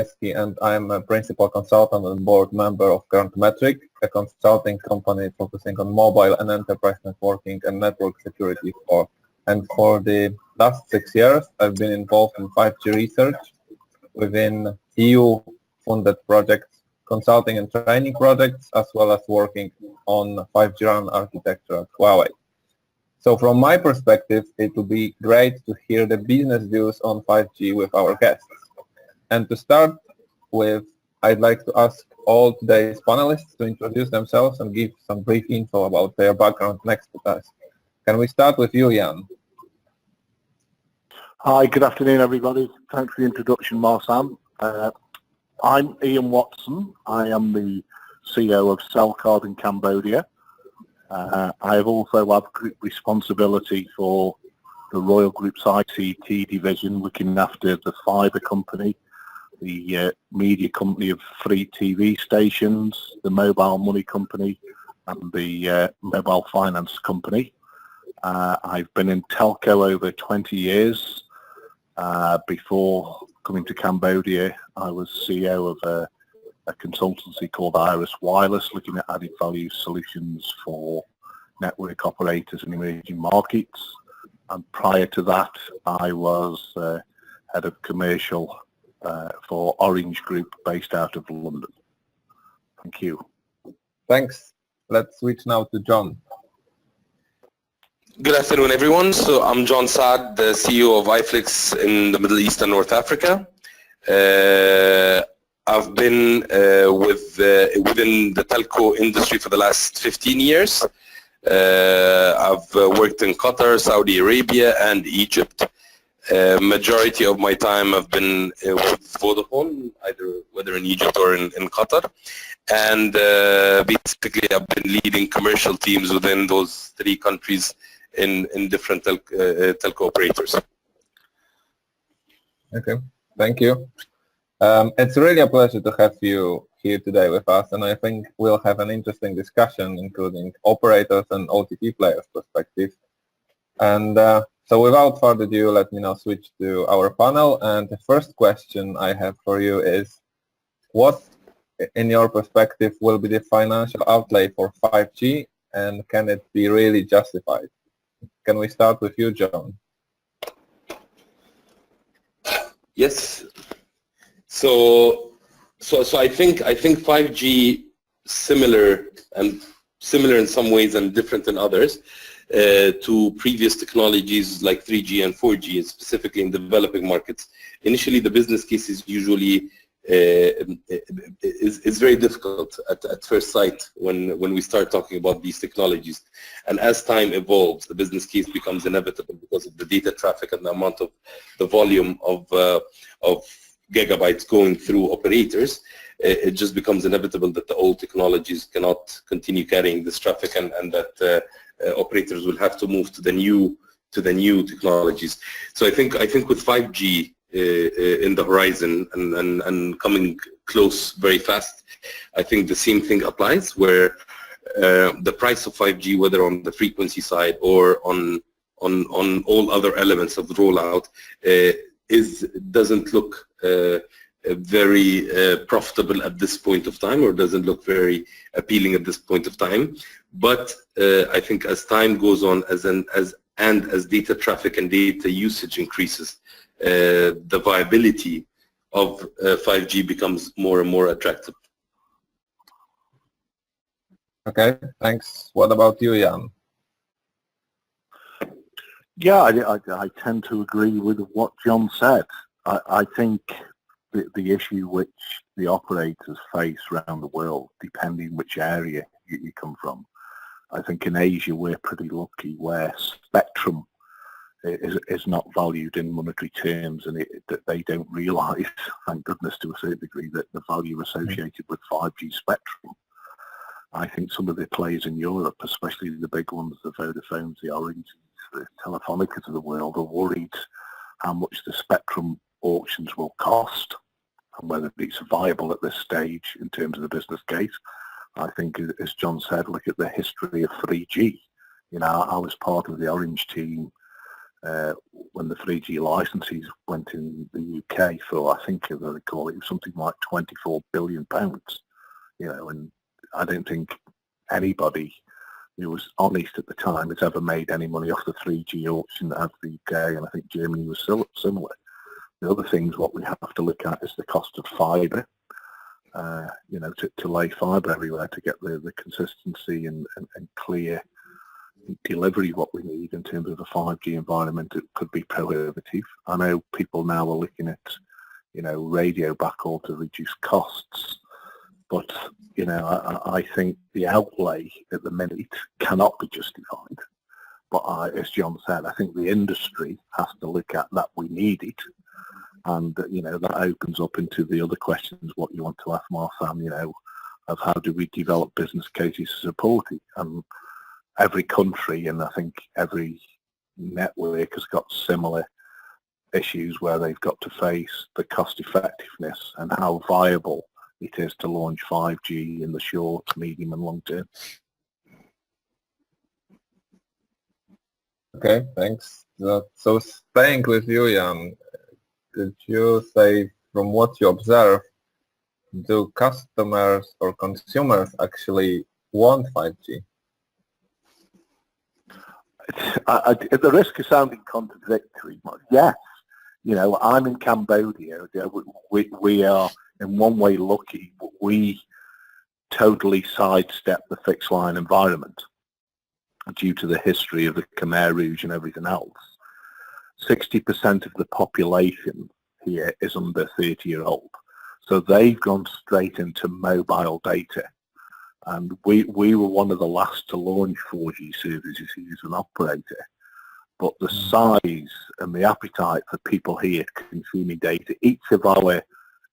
Majewski, and I'm a principal consultant and board member of Grandmetric, a consulting company focusing on mobile and enterprise networking and network security. For the last 6 years, I've been involved in 5G research within EU-funded projects, consulting and training projects, as well as working on 5G RAN architecture at Huawei. So from my perspective, it would be great to hear the business views on 5G with our guests. And to start with, I'd like to ask all today's panelists to introduce themselves and give some brief info about their background next to us. Can we start with you, Jan? Hi, good afternoon, everybody. Thanks for the introduction, Marsan. I'm Ian Watson. I am the CEO of Cellcard in Cambodia. I have also had group responsibility for the Royal Group's ICT division, looking after the fibre company, the media company of free TV stations, the mobile money company, and the mobile finance company. I've been in telco over 20 years. Before coming to Cambodia, I was CEO of a consultancy called Iris Wireless, looking at added value solutions for network operators in emerging markets. And prior to that, I was head of commercial for Orange Group based out of London. Thank you. Thanks. Let's switch now to John. Good afternoon, everyone. So I'm John Saad, the CEO of iFlix in the Middle East and North Africa. I've been within the telco industry for the last 15 years. I've worked in Qatar, Saudi Arabia, and Egypt. Majority of my time I've been with Vodafone, whether in Egypt or in Qatar. And basically I've been leading commercial teams within those 3 countries in different telco operators. Okay, thank you. It's really a pleasure to have you here today with us, and I think we'll have an interesting discussion, including operators and OTT players' perspectives. And so without further ado, let me now switch to our panel. And the first question I have for you is, what, in your perspective, will be the financial outlay for 5G, and can it be really justified? Can we start with you, John? Yes. So I think 5G similar in some ways and different in others to previous technologies like 3G and 4G, specifically in developing markets. Initially, the business case is usually is very difficult at first sight when we start talking about these technologies. And as time evolves, the business case becomes inevitable because of the data traffic and the amount of the volume of gigabytes going through operators. It just becomes inevitable that the old technologies cannot continue carrying this traffic, and that operators will have to move to the new technologies. So I think with 5G in the horizon and coming close very fast, I think the same thing applies, where the price of 5G, whether on the frequency side or on all other elements of the rollout, doesn't look very profitable at this point of time, or doesn't look very appealing at this point of time. But I think as time goes on, as data traffic and data usage increases, the viability of 5G becomes more and more attractive. Okay, thanks. What about you, Jan? Yeah, I tend to agree with what John said. I think the issue which the operators face around the world, depending which area you come from, I think in Asia we're pretty lucky, where spectrum is not valued in monetary terms, and that they don't realise, thank goodness to a certain degree, that the value associated with 5G spectrum. I think some of the players in Europe, especially the big ones, the Vodafones, the Oranges, the Telefonicas of the world, are worried how much the spectrum auctions will cost and whether it's viable at this stage in terms of the business case. I think, as John said, look at the history of 3G. You know, I was part of the Orange team when the 3G licenses went in the UK for, I think, as I recall, it was something like £24 billion. You know, and I don't think anybody who was honest at the time has ever made any money off the 3G auction that had the UK, and I think Germany was still similar. The other things what we have to look at is the cost of fibre. You know, to lay fibre everywhere to get the consistency and clear delivery what we need in terms of the 5G environment, it could be prohibitive. I know people now are looking at, you know, radio backhaul to reduce costs, but, you know, I think the outlay at the minute cannot be justified. But as John said, I think the industry has to look at that we need it. And, you know, that opens up into the other questions, what you want to ask Marsan, you know, of how do we develop business cases to support it. And every country, and I think every network has got similar issues where they've got to face the cost effectiveness and how viable it is to launch 5G in the short, medium and long term. Okay, thanks. So staying with you, Jan, could you say, from what you observe, do customers or consumers actually want 5G? At the risk of sounding contradictory, yes. You know, I'm in Cambodia. We are in one way lucky, but we totally sidestep the fixed line environment due to the history of the Khmer Rouge and everything else. 60% of the population here is under 30-year-old. So they've gone straight into mobile data. And we were one of the last to launch 4G services here as an operator. But the size and the appetite for people here consuming data, each of our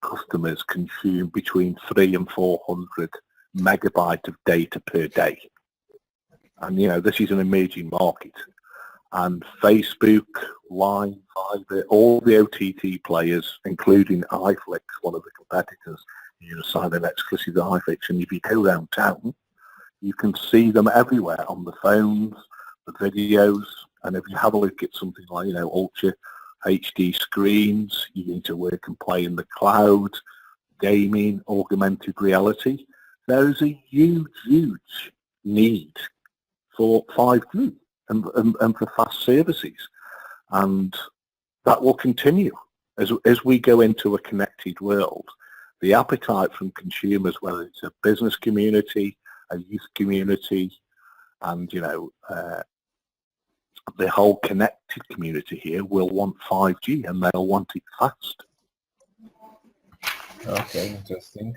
customers consume between 300 and 400 megabytes of data per day. And, you know, this is an emerging market. And Facebook, Line, Fiverr, all the OTT players, including iFlix, one of the competitors, you know, sign an exclusive iFlix, and if you go around town, you can see them everywhere on the phones, the videos, and if you have a look at something like, you know, Ultra HD screens, you need to work and play in the cloud, gaming, augmented reality, there is a huge, huge need for 5G. And for fast services, and that will continue as we go into a connected world. The appetite from consumers, whether it's a business community, a youth community, and, you know, the whole connected community here will want 5G, and they'll want it fast. Okay, interesting.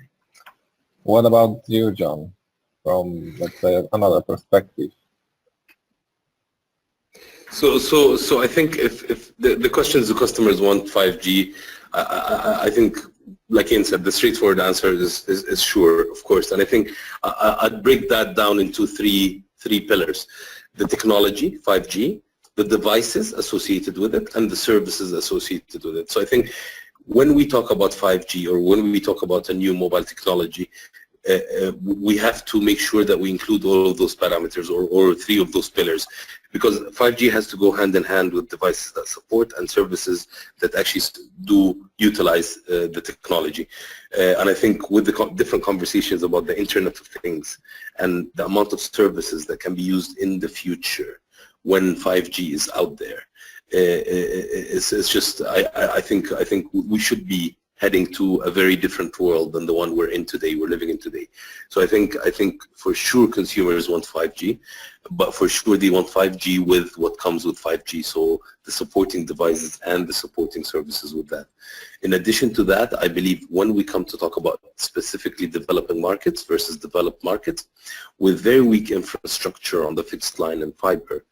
What about you, John, from, let's say, another perspective? So I think if the question is, do customers want 5G? I think, like Ian said, the straightforward answer is sure, of course. And I think I'd break that down into three pillars: the technology, 5G, the devices associated with it, and the services associated with it. So I think when we talk about 5G or when we talk about a new mobile technology, we have to make sure that we include all of those parameters or three of those pillars, because 5G has to go hand in hand with devices that support and services that actually do utilize the technology. And I think with the different conversations about the Internet of Things and the amount of services that can be used in the future when 5G is out there, it's just, I think we should be heading to a very different world than the one we're living in today. So I think for sure consumers want 5G, but for sure they want 5G with what comes with 5G, so the supporting devices and the supporting services with that. In addition to that, I believe when we come to talk about specifically developing markets versus developed markets, with very weak infrastructure on the fixed line and fiber,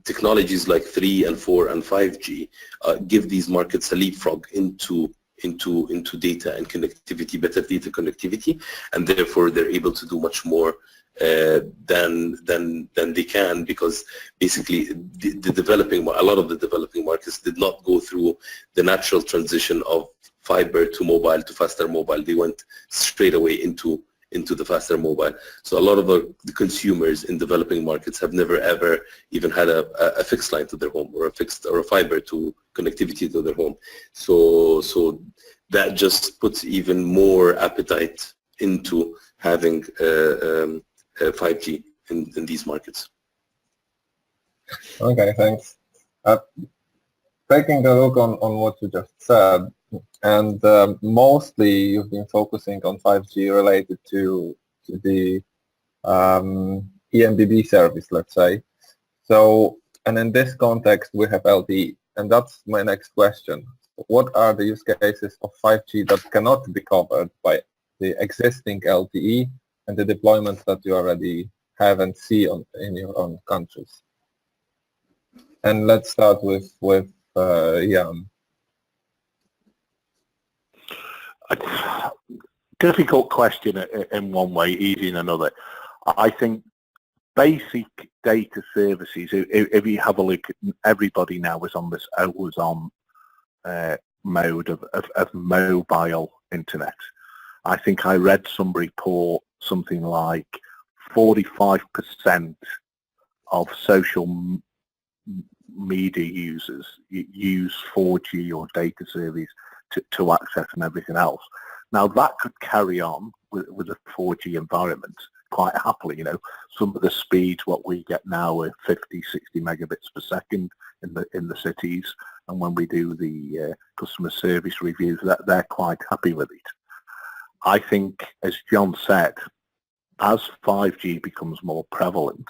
technologies like 3 and 4 and 5G give these markets a leapfrog into data and connectivity, better data connectivity, and therefore they're able to do much more than they can, because basically a lot of the developing markets did not go through the natural transition of fiber to mobile to faster mobile. They went straight away into into the faster mobile. So a lot of the consumers in developing markets have never ever even had a fixed line to their home, or a fiber to connectivity to their home. So that just puts even more appetite into having 5G in these markets. Okay, thanks. Taking a look on what you just said, and mostly you've been focusing on 5G related to the eMBB service, let's say. So, and in this context, we have LTE, and that's my next question. What are the use cases of 5G that cannot be covered by the existing LTE and the deployments that you already have and see in your own countries? And let's start with Jan. Difficult question in one way, easy in another. I think basic data services, if you have a look, everybody now is on this always on mode of mobile internet. I think I read some report, something like 45% of social media users use 4G or data service to access and everything else. Now that could carry on with a 4G environment quite happily. You know, some of the speeds what we get now are 50, 60 megabits per second in the cities, and when we do the customer service reviews, they're quite happy with it. I think, as John said, as 5G becomes more prevalent,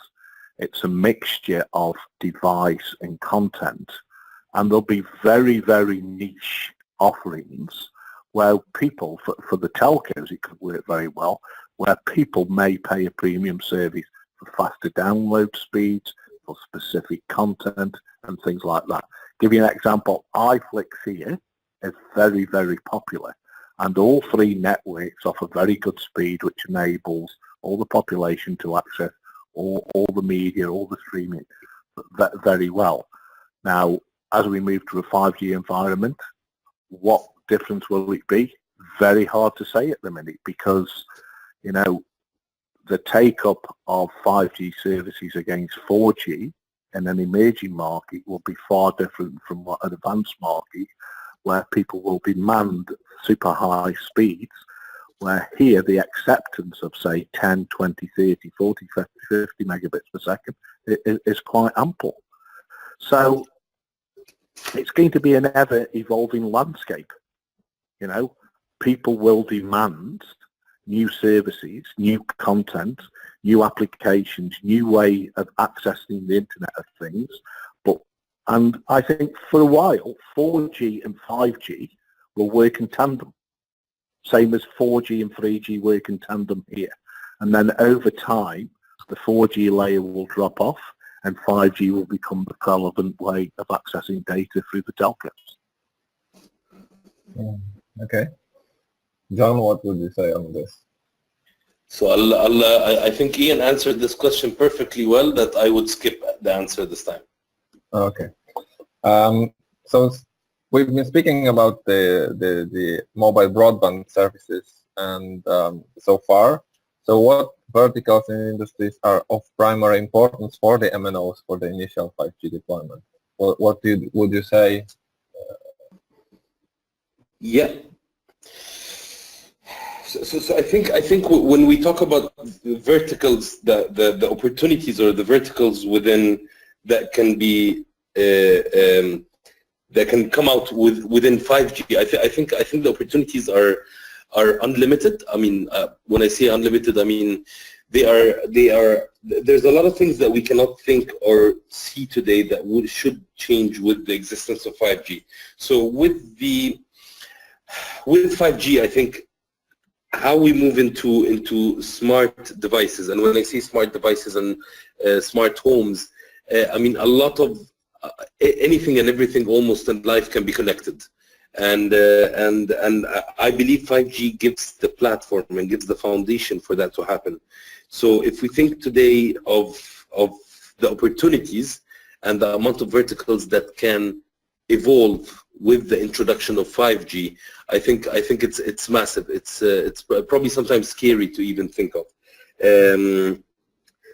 it's a mixture of device and content, and there'll be very, very niche offerings where people, for the telcos, it could work very well, where people may pay a premium service for faster download speeds, for specific content, and things like that. Give you an example, iFlix here is very, very popular, and all three networks offer very good speed, which enables all the population to access all the media, all the streaming very well. Now, as we move to a 5G environment, what difference will it be? Very hard to say at the minute, because, you know, the take-up of 5G services against 4G in an emerging market will be far different from what an advanced market, where people will demand super high speeds, where here the acceptance of, say, 10, 20, 30, 40, 50 megabits per second is quite ample. So it's going to be an ever-evolving landscape. You know, people will demand new services, new content, new applications, new way of accessing the Internet of Things. And I think for a while, 4G and 5G will work in tandem. Same as 4G and 3G work in tandem here. And then over time, the 4G layer will drop off and 5G will become the relevant way of accessing data through the telcos. Okay. John, what would you say on this? So I think Ian answered this question perfectly well, that I would skip the answer this time. Okay. So we've been speaking about the mobile broadband services and so far. So what verticals and industries are of primary importance for the MNOs for the initial 5G deployment? What would you say? Yeah. So I think when we talk about the verticals, the opportunities or the verticals within that can be that can come out within 5G, I think the opportunities are unlimited. I mean, when I say unlimited, I mean there's a lot of things that we cannot think or see today that should change with the existence of 5G. So with 5G, I think how we move into smart devices, and when I say smart devices and smart homes, I mean a lot of anything and everything almost in life can be connected, and I believe 5G gives the platform and gives the foundation for that to happen. So if we think today of the opportunities and the amount of verticals that can evolve with the introduction of 5G, I think it's massive. It's probably sometimes scary to even think of.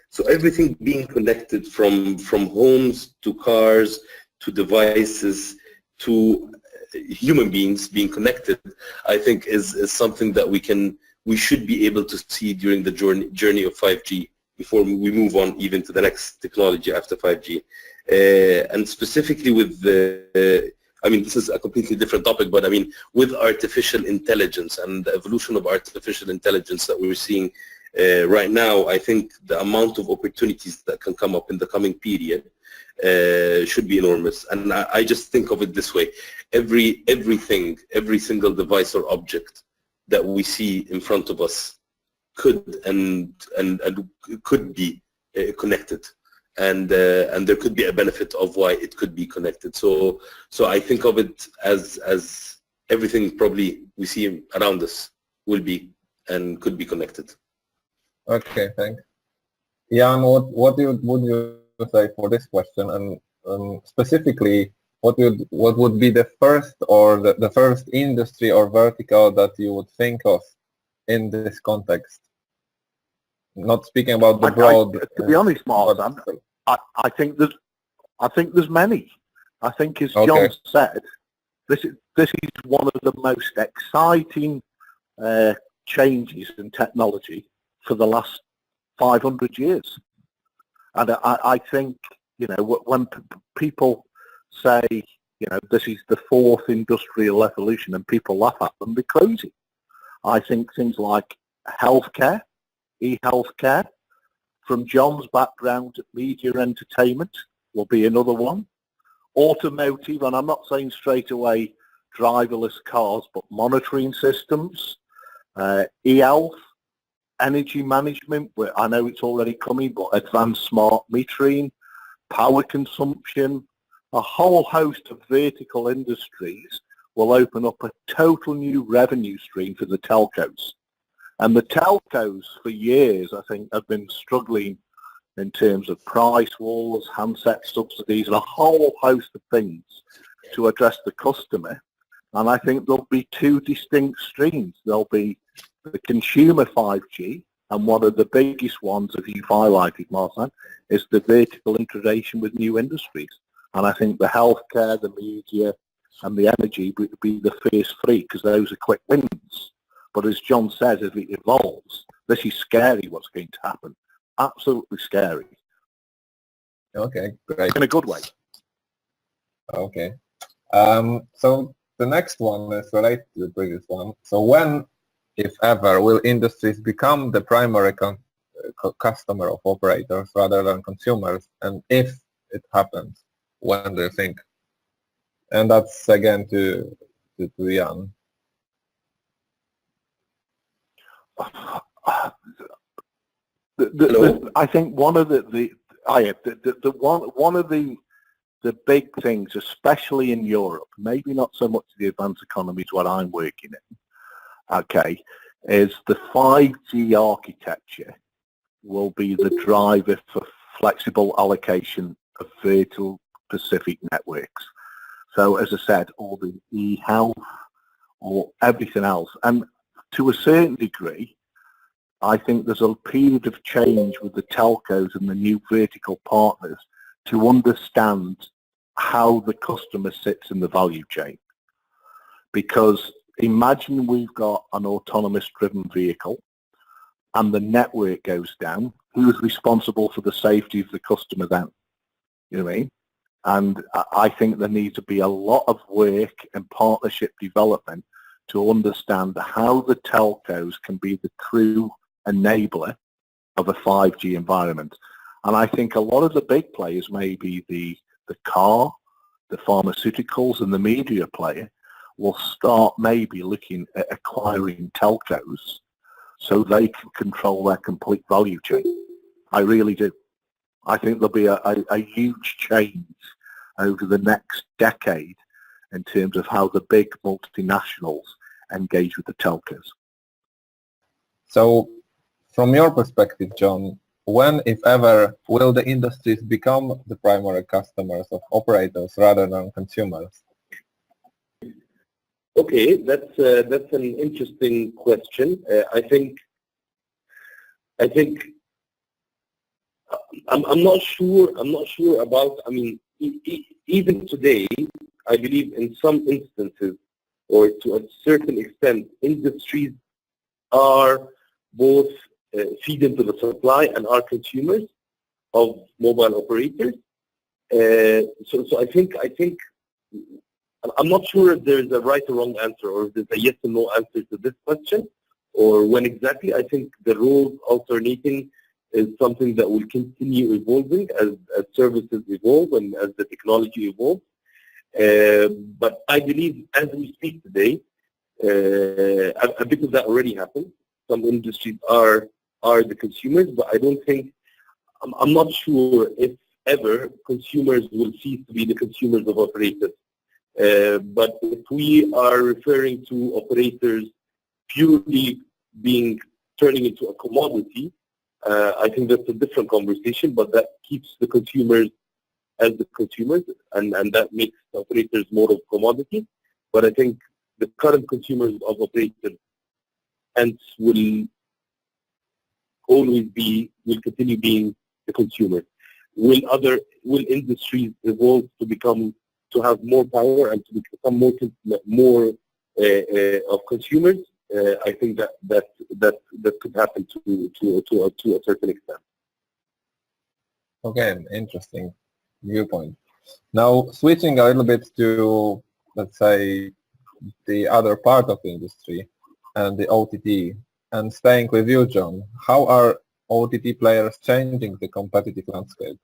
So everything being connected from homes to cars to devices to human beings being connected, I think is something that we should be able to see during the journey of 5G before we move on even to the next technology after 5G. And specifically with I mean, this is a completely different topic, but I mean, with artificial intelligence and the evolution of artificial intelligence that we're seeing right now, I think the amount of opportunities that can come up in the coming period should be enormous. And I just think of it this way: every single device or object that we see in front of us could and could be connected, and there could be a benefit of why it could be connected. So I think of it as everything probably we see around us will be and could be connected. Okay, thanks. Jan, what would you say for this question, and specifically, what would be the first or the first industry or vertical that you would think of in this context? Not speaking about the broad. To be honest, Martin, I think there's many. I think, as John said, this is one of the most exciting changes in technology for the last 500 years. And I think, you know, when people say, you know, this is the fourth industrial revolution and people laugh at them, they're crazy. I think things like healthcare, e-healthcare, from John's background, media entertainment will be another one. Automotive, and I'm not saying straight away driverless cars, but monitoring systems, e-health, energy management, where I know it's already coming, but advanced smart metering, power consumption, a whole host of vertical industries will open up a total new revenue stream for the telcos. And the telcos for years, I think, have been struggling in terms of price wars, handset subsidies, and a whole host of things to address the customer. And I think there'll be two distinct streams. There'll be the consumer 5G, and one of the biggest ones, as you've highlighted, Martin, is the vertical integration with new industries. And I think the healthcare, the media, and the energy would be the first three, because those are quick wins. But as John says, as it evolves, this is scary what's going to happen. Absolutely scary. Okay, great. In a good way. Okay. So the next one is related to the previous one. So when, if ever, will industries become the primary customer of operators rather than consumers? And if it happens, when do you think? And that's again to Jan. I think one of the big things, especially in Europe, maybe not so much the advanced economies what I'm working in, okay, is the 5G architecture will be the driver for flexible allocation of virtual specific networks. So as I said, all the e-health or everything else. And to a certain degree, I think there's a period of change with the telcos and the new vertical partners to understand how the customer sits in the value chain. Because imagine we've got an autonomous driven vehicle and the network goes down. Who's responsible for the safety of the customer then? You know what I mean? And I think there needs to be a lot of work and partnership development to understand how the telcos can be the true enabler of a 5G environment. And I think a lot of the big players, maybe the car, the pharmaceuticals and the media player, will start maybe looking at acquiring telcos so they can control their complete value chain. I really do. I think there'll be a huge change over the next decade in terms of how the big multinationals engage with the telcos. So from your perspective, John, when, if ever, will the industries become the primary customers of operators rather than consumers? Okay, that's an interesting question. I think I'm not sure. I'm not sure about. I mean, even today, I believe in some instances, or to a certain extent, industries are both feed into the supply and are consumers of mobile operators. So I think I'm not sure if there is a right or wrong answer, or if there's a yes or no answer to this question, or when exactly. I think the roles alternating is something that will continue evolving as services evolve and as the technology evolves. But I believe as we speak today, a bit of that already happened. Some industries are the consumers, but I don't think, I'm not sure if ever consumers will cease to be the consumers of operators. But if we are referring to operators purely turning into a commodity, I think that's a different conversation, but that keeps the consumers as the consumers, and that makes operators more of commodity. But I think the current consumers of operators hence will continue being the consumers. Will industries evolve to have more power and to become more of consumers? I think that could happen to a certain extent. Okay, interesting viewpoint. Now, switching a little bit to, let's say, the other part of the industry and the OTT, and staying with you, John, how are OTT players changing the competitive landscape?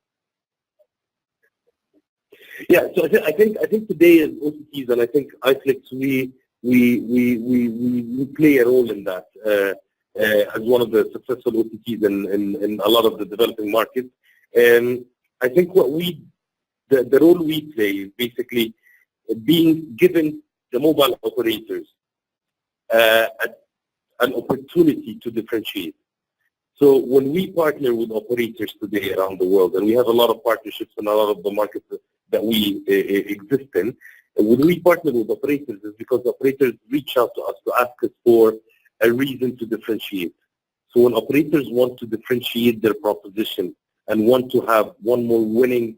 Yeah, so I think today as OTTs, and I think iFlix, we play a role in that as one of the successful OTTs in a lot of the developing markets. And I think the role we play is basically being given the mobile operators an opportunity to differentiate. So when we partner with operators today around the world, and we have a lot of partnerships in a lot of the markets that we exist in, and when we partner with operators, it's because operators reach out to us to ask us for a reason to differentiate. So when operators want to differentiate their proposition and want to have one more winning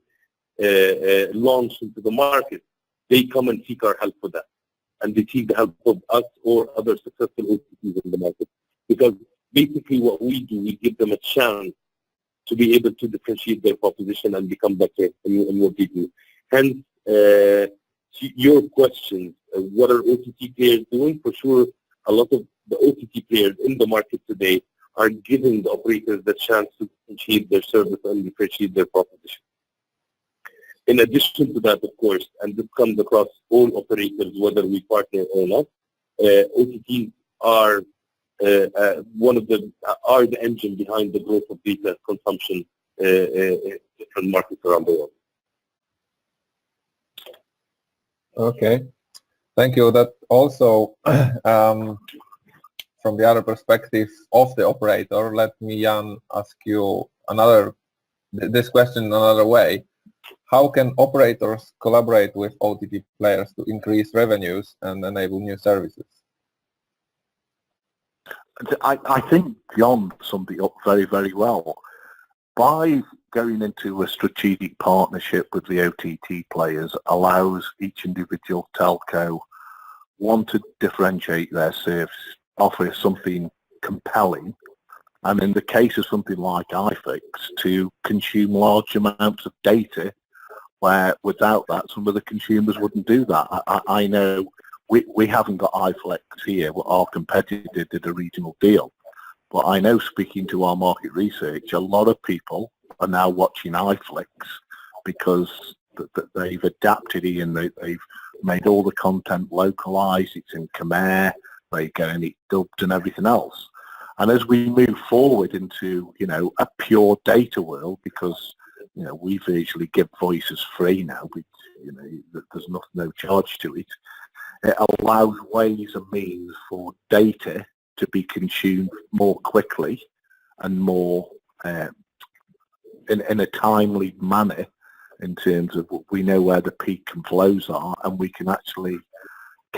launch into the market, they come and seek our help for that. And they seek the help of us or other successful OTTs in the market. Because basically what we do, we give them a chance to be able to differentiate their proposition and become better in what they do. Hence, your question, what are OTT players doing? For sure, a lot of the OTT players in the market today are giving the operators the chance to differentiate their service and differentiate their proposition. In addition to that, of course, and this comes across all operators, whether we partner or not, OTTs are the engine behind the growth of data consumption in different markets around the world. Okay, thank you. That also, from the other perspective of the operator, let me, Jan, ask you this question another way. How can operators collaborate with OTT players to increase revenues and enable new services? I think John summed it up very, very well. By going into a strategic partnership with the OTT players allows each individual telco, one, to differentiate their service, offer something compelling, and in the case of something like iFlix, to consume large amounts of data, where without that some of the consumers wouldn't do that. I know we haven't got iFlix here, but our competitor did a regional deal. But I know, speaking to our market research, a lot of people are now watching iFlix because they've adapted it and they've made all the content localized. It's in Khmer, they get it dubbed and everything else. And as we move forward into, a pure data world, because, we virtually give voices free now, there's no charge to it. It allows ways and means for data to be consumed more quickly and more in a timely manner, in terms of we know where the peak and flows are, and we can actually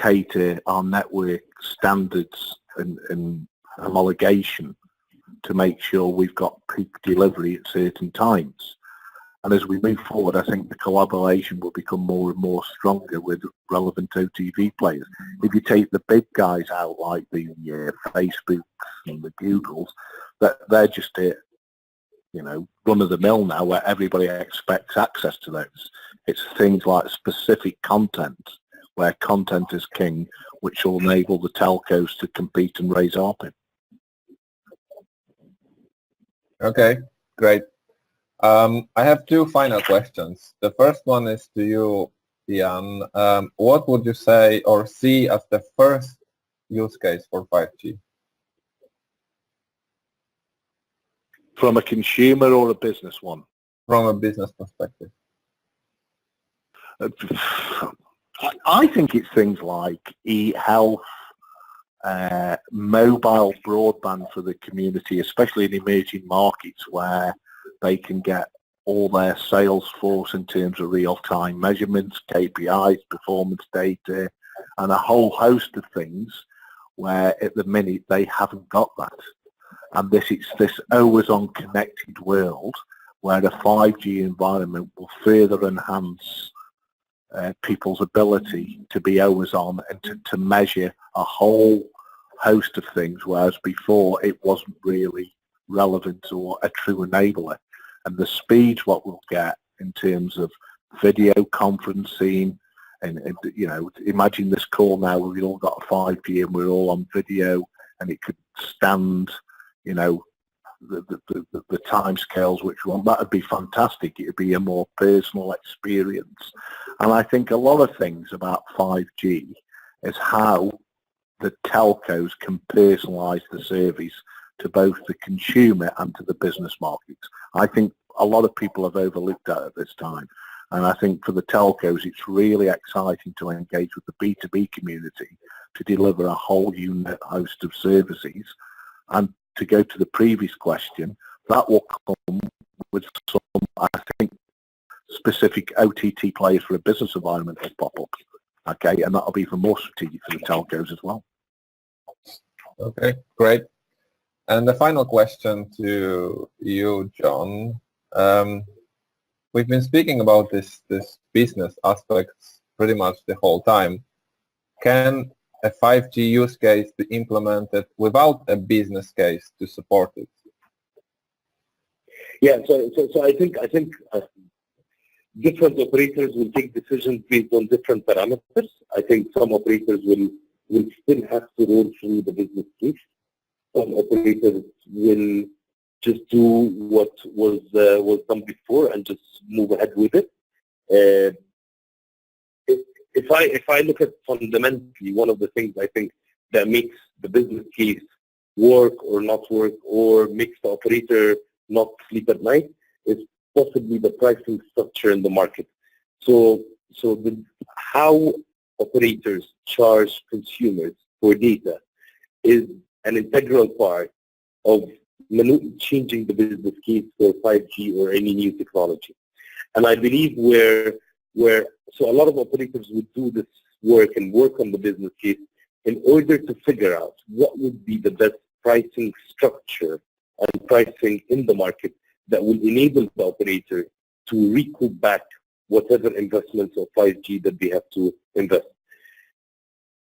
cater our network standards and homologation to make sure we've got peak delivery at certain times. And as we move forward, I think the collaboration will become more and more stronger with relevant OTT players. If you take the big guys out, like the Facebooks and the Googles, that they're just run of the mill now, where everybody expects access to those. It's things like specific content, where content is king, which will enable the telcos to compete and raise ARPU. Okay, great. I have two final questions. The first one is to you, Ian. What would you say or see as the first use case for 5G? From a consumer or a business one? From a business perspective. I think it's things like e-health, mobile broadband for the community, especially in emerging markets where they can get all their sales force in terms of real-time measurements, KPIs, performance data, and a whole host of things where at the minute they haven't got that. And it's this always-on connected world where the 5G environment will further enhance people's ability to be always on and to measure a whole host of things, whereas before it wasn't really relevant or a true enabler. And the speeds what we'll get in terms of video conferencing, and imagine this call now, we've all got a 5G and we're all on video, and it could stand, the time scales which we want. That would be fantastic. It would be a more personal experience. And I think a lot of things about 5G is how the telcos can personalize the service to both the consumer and to the business markets. I think a lot of people have overlooked that at this time. And I think for the telcos, it's really exciting to engage with the B2B community to deliver a whole unit host of services. And to go to the previous question, that will come with some, I think, specific OTT players for a business environment will pop up. Okay, and that'll be even more strategic for the telcos as well. Okay, great. And the final question to you, John. We've been speaking about this business aspects pretty much the whole time. Can a 5G use case be implemented without a business case to support it? Yeah, so I think different operators will take decisions based on different parameters. I think some operators will still have to roll through the business case. Some operators will just do what was done before and just move ahead with it. If I look at fundamentally, one of the things I think that makes the business case work or not work, or makes the operator not sleep at night, is possibly the pricing structure in the market. So how operators charge consumers for data is an integral part of changing the business case for 5G or any new technology. And I believe so a lot of operators would do this work and work on the business case in order to figure out what would be the best pricing structure and pricing in the market that will enable the operator to recoup back whatever investments of 5G that they have to invest.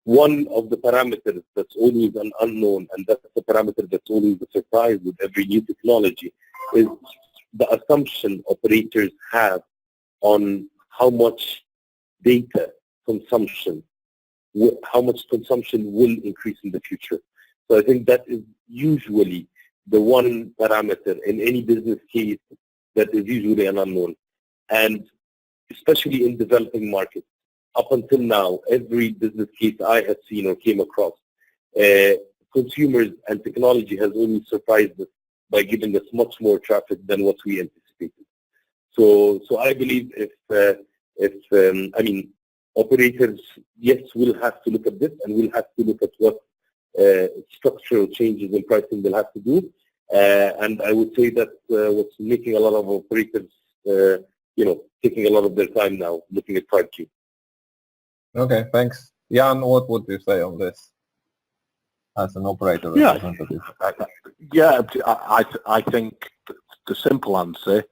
One of the parameters that's always an unknown, and that's the parameter that's always a surprise with every new technology, is the assumption operators have on how much data consumption, how much consumption will increase in the future. So I think that is usually the one parameter in any business case that is usually an unknown. And especially in developing markets, up until now, every business case I have seen or came across, consumers and technology has only surprised us by giving us much more traffic than what we anticipated. So I believe operators, yes, will have to look at this, and will have to look at what structural changes in pricing they'll have to do. And I would say that what's making a lot of operators, taking a lot of their time now looking at 5G. Okay, thanks. Jan, what would you say on this as an operator Yeah. representative? I think the simple answer,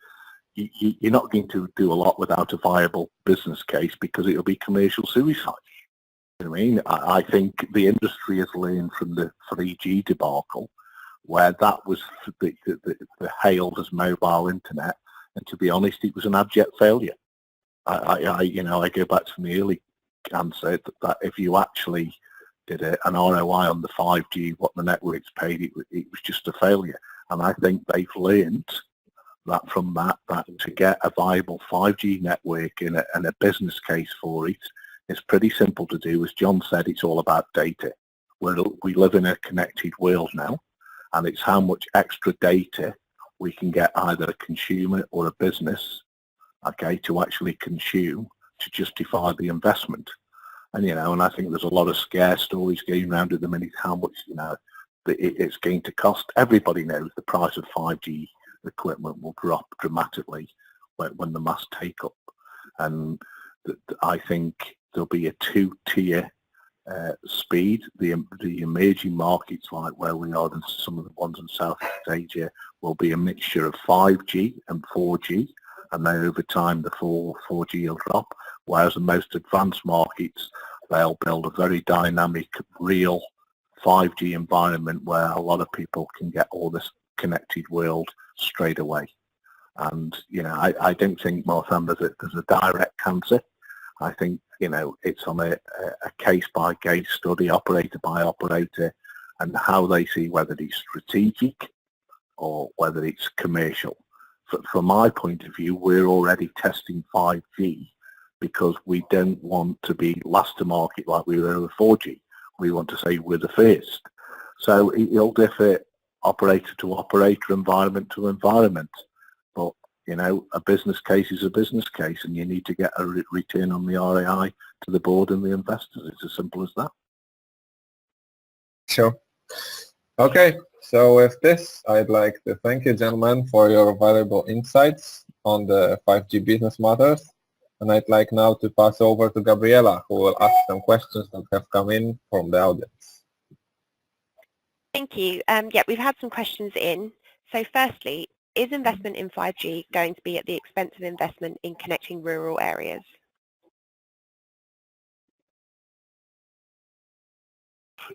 you're not going to do a lot without a viable business case because it'll be commercial suicide. You know what I mean? I think the industry has learned from the 3G debacle, where that was the hailed as mobile internet, and to be honest, it was an abject failure. I go back to the early answer that if you actually did an ROI on the 5G, what the networks paid, it was just a failure. And I think they've learned that from that to get a viable 5G network and a business case for it is pretty simple to do. As John said, it's all about data. We live in a connected world now, and it's how much extra data we can get either a consumer or a business, okay, to actually consume to justify the investment. And, and I think there's a lot of scare stories going around at the minute, how much, it's going to cost. Everybody knows the price of 5G equipment will drop dramatically when the mass take up. And I think there'll be a two-tier speed. The emerging markets like where we are and some of the ones in Southeast Asia will be a mixture of 5G and 4G. And then over time the 4G will drop, whereas the most advanced markets, they'll build a very dynamic, real 5G environment where a lot of people can get all this connected world straight away. And, I don't think, Marthan, there's a direct answer. I think, it's on a case-by-case study, operator by operator, and how they see whether it's strategic or whether it's commercial. From my point of view, we're already testing 5G because we don't want to be last to market like we were with 4G. We want to say we're the first. So it'll differ operator to operator, environment to environment. But, a business case is a business case, and you need to get a return on the ROI to the board and the investors. It's as simple as that. Sure. Okay. So with this, I'd like to thank you, gentlemen, for your valuable insights on the 5G business matters. And I'd like now to pass over to Gabriela, who will ask some questions that have come in from the audience. Thank you. We've had some questions in. So firstly, is investment in 5G going to be at the expense of investment in connecting rural areas?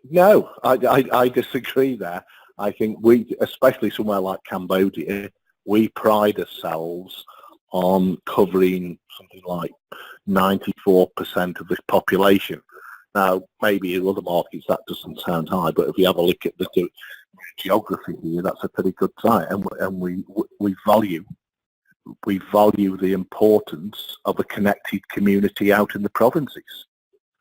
No, I disagree there. I think we, especially somewhere like Cambodia, we pride ourselves on covering something like 94% of the population. Now, maybe in other markets that doesn't sound high, but if you have a look at the geography here, that's a pretty good site, and we value the importance of a connected community out in the provinces,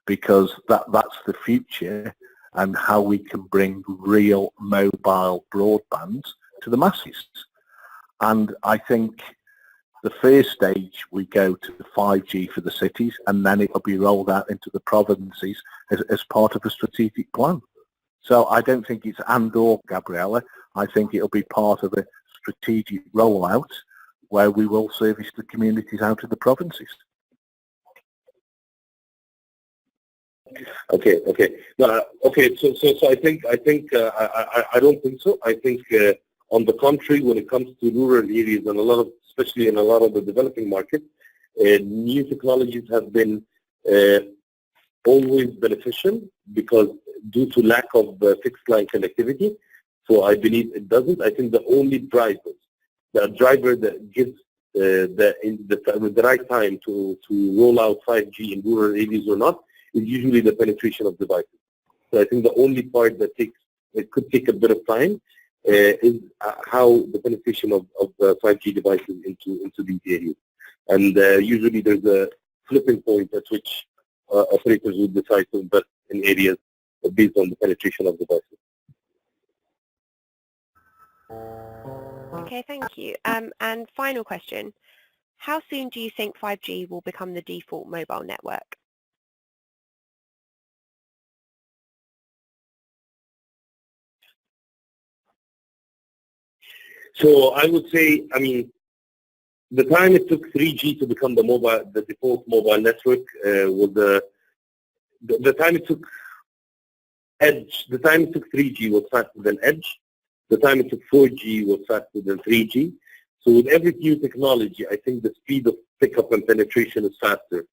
because that's the future and how we can bring real mobile broadband to the masses. And I think the first stage we go to 5G for the cities, and then it'll be rolled out into the provinces as part of a strategic plan. So I don't think it's and or, Gabriela. I think it'll be part of a strategic rollout where we will service the communities out of the provinces. Okay. No, okay. So I think I don't think so. I think on the contrary, when it comes to rural areas and especially in a lot of the developing markets, new technologies have been always beneficial because due to lack of fixed line connectivity. So I believe it doesn't. I think the only driver that gives the right time to roll out 5G in rural areas or not is usually the penetration of devices. So I think the only part that could take a bit of time is how the penetration of 5G devices into these areas. And usually there's a flipping point at which operators would decide to invest in areas based on the penetration of devices. Okay, thank you. And final question. How soon do you think 5G will become the default mobile network? So I would say, the time it took 3G to become the default mobile network was the time it took Edge, the time it took 3G was faster than Edge. The time it took 4G was faster than 3G. So with every new technology, I think the speed of pickup and penetration is faster.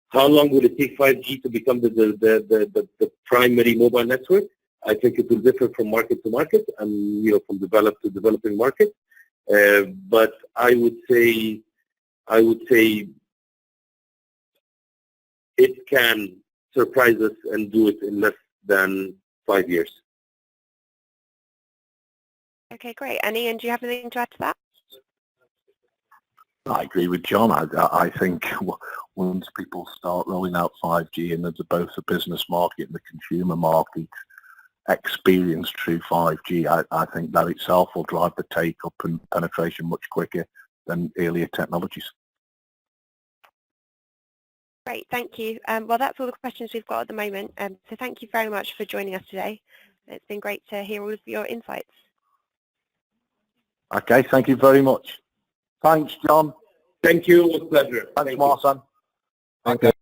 How long will it take 5G to become the primary mobile network? I think it will differ from market to market and from developed to developing market. But I would say it can surprise us and do it in less than 5 years. Okay, great. And Ian, do you have anything to add to that? I agree with John. I think once people start rolling out 5G and there's both the business market and the consumer market experience true 5G, I think that itself will drive the take-up and penetration much quicker than earlier technologies. Great, thank you. Well, that's all the questions we've got at the moment. So thank you very much for joining us today. It's been great to hear all of your insights. Okay, thank you very much. Thanks, John. Thank you. It was a pleasure. Thanks, Marsan. Thank you.